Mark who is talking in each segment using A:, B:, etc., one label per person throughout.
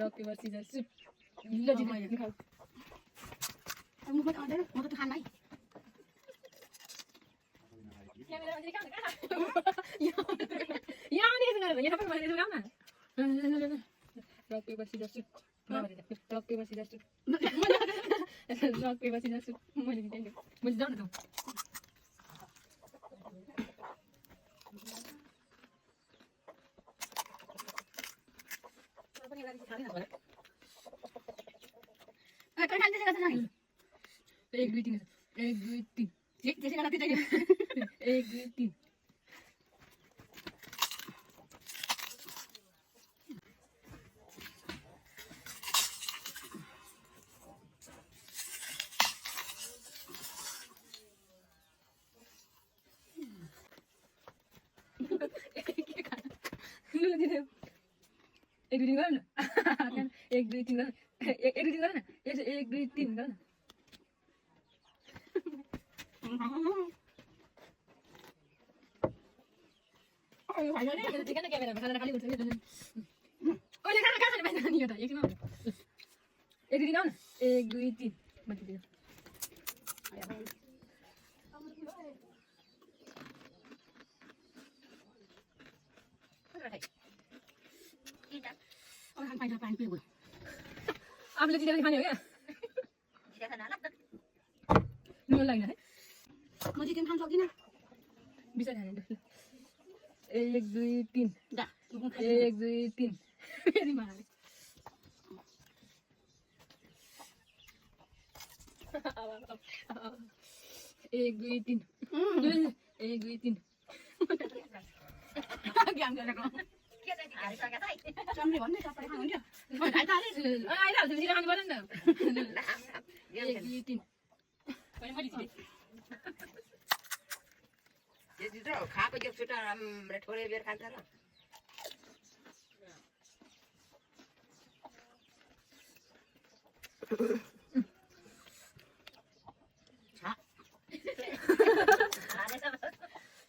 A: rock paper scissors shoot ल जित मैले खाऊ
B: अब म पनि आउँदैन म त खान है
A: क्यामेरा मान्छे काम यहाँ नि यहाँ पनि मैले काम न rock paper scissors shoot rock paper scissors shoot rock paper scissors shoot मैले जितेँ मैले जाऊ न एक दुई तीन
B: त्यसै गर्दा त्यतै
A: एक दुई तीन एक दुई तीन गर न एक दुई तीन गर एक दुई तीन गर न एक दुई तीन गर न चिकन क्यामेरामा खाना खाली उठ्छ ओले खाना कहाँ खाने पाइन्छ नि यो त एकछिनमा एक दुई तीन आऊ न एक दुई तीन माथि आफूले जितेर खाने हो क्या नुन लाग्दैन है
B: म जितेन खान सक्दिनँ
A: बिसा खाने एक दुई तीन
B: दा
A: एक दुई तीन फेरि मारे एक दुई तीन एक दुई तीन
B: ज्ञान गरेको चम्रे भन्दै तपाईँ खानुहुन्थ्यो
A: आइहाल्छ फेरि खानु पर्यो नि त एक दुई तीन
C: खाएको एक छुट्टा राम्रो थोरै बेर खान्छ र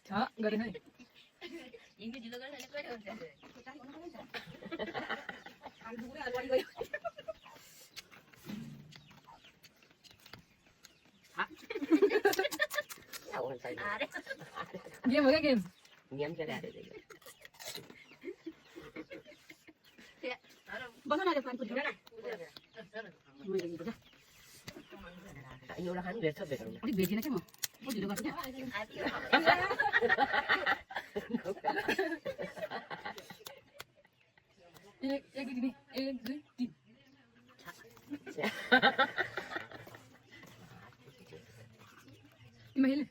A: छ गरेन है गेम हो क्या गेम
C: गेम खेलिरहेको
B: बस न पानी पुग्यो
C: एउटा खानु भेट्छ भेटौँ
B: अलिक भेटिन क्या म ढिलो गर्छु क्या
A: एक दुई तीन एक दुई तीन तिमीले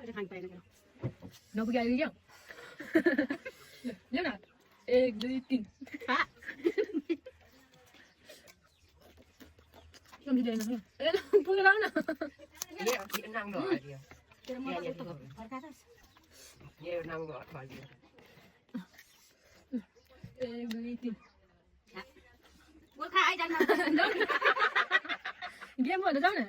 B: खान पाएन
A: नपुग्यो अहिले क्या ल्याउ न एक दुई तिन पुग्नु लाउ न एक दुई तिन गेम भन्दा जाऊ न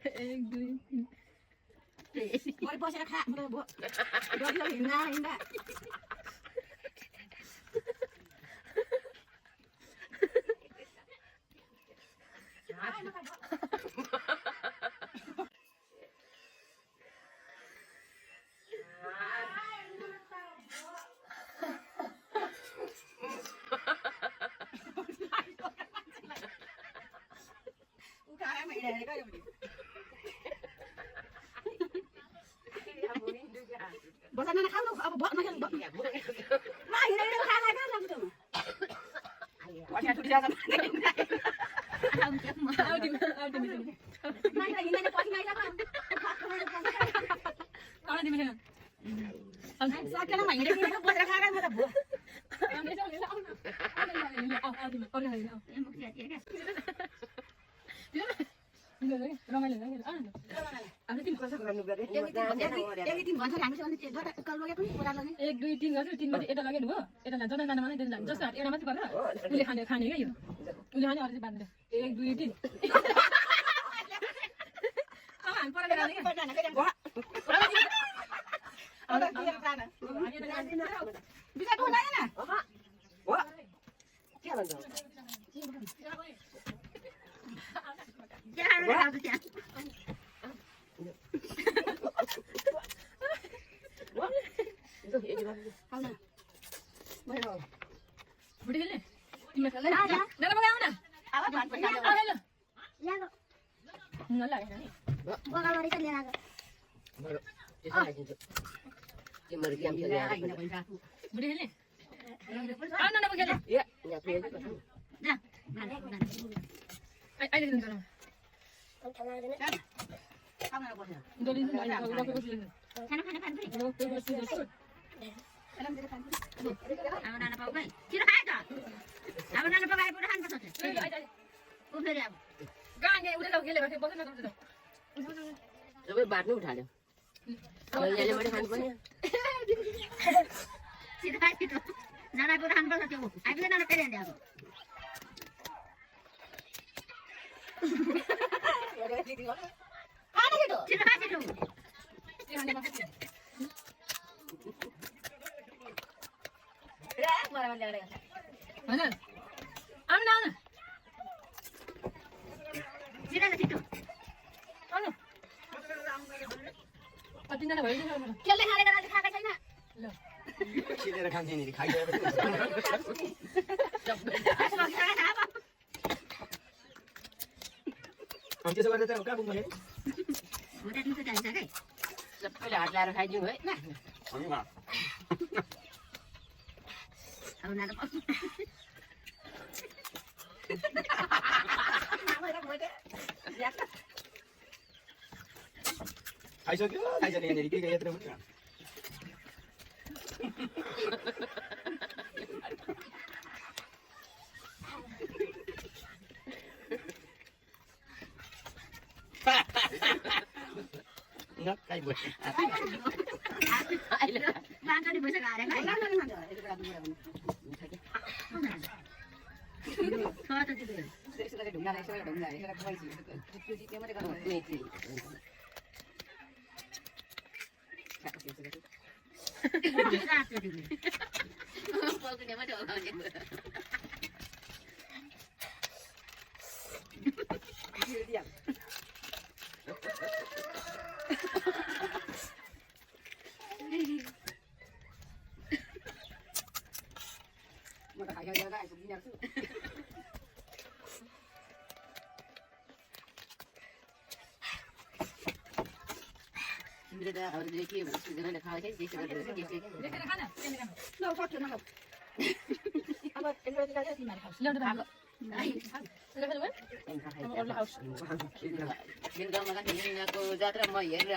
A: एक दुई तिन
B: बसेर खा हिँड्दा हिँड्दा बस्न खाऊ अब बसेर छुटिरहेको मान्छे हिँड्दैन पछि आइरहेको सकेन म हिँडेको बसेर खाएर म त भो
A: रमाइलो एक दुई तिन गर्छु तिन बजी यता लगेन हो यता जान्छ जता जानु भने त्यता जान्छ जस्तो एउटा मात्रै गरेर उसले खाने क्या यो उसले खाने अरू चाहिँ बाँध्दैन एक दुई तिन अब हामी पर जाने बुढी खेल्ने तिम्रो खेल्दै दादा मगाऊ न बुढी खेल्ने अहिले
C: सबै बाट्नु उठाल्यो यहाँले पनि खानु पर्यो
D: खिलेर खान्छ नि खाइसकेपछि त्यसो गर्दा त कहाँ पुग्नु
C: सबैले हात लाएर खाइदिउँ है
D: खाइसक्यो खाइसक्यो यहाँनिर के यत्रो पनि नक्काइ बस्यो
C: अरूले के भन्छ जनाले खाए चाहिँ त्यसो गरेर जात्रा म हेरेर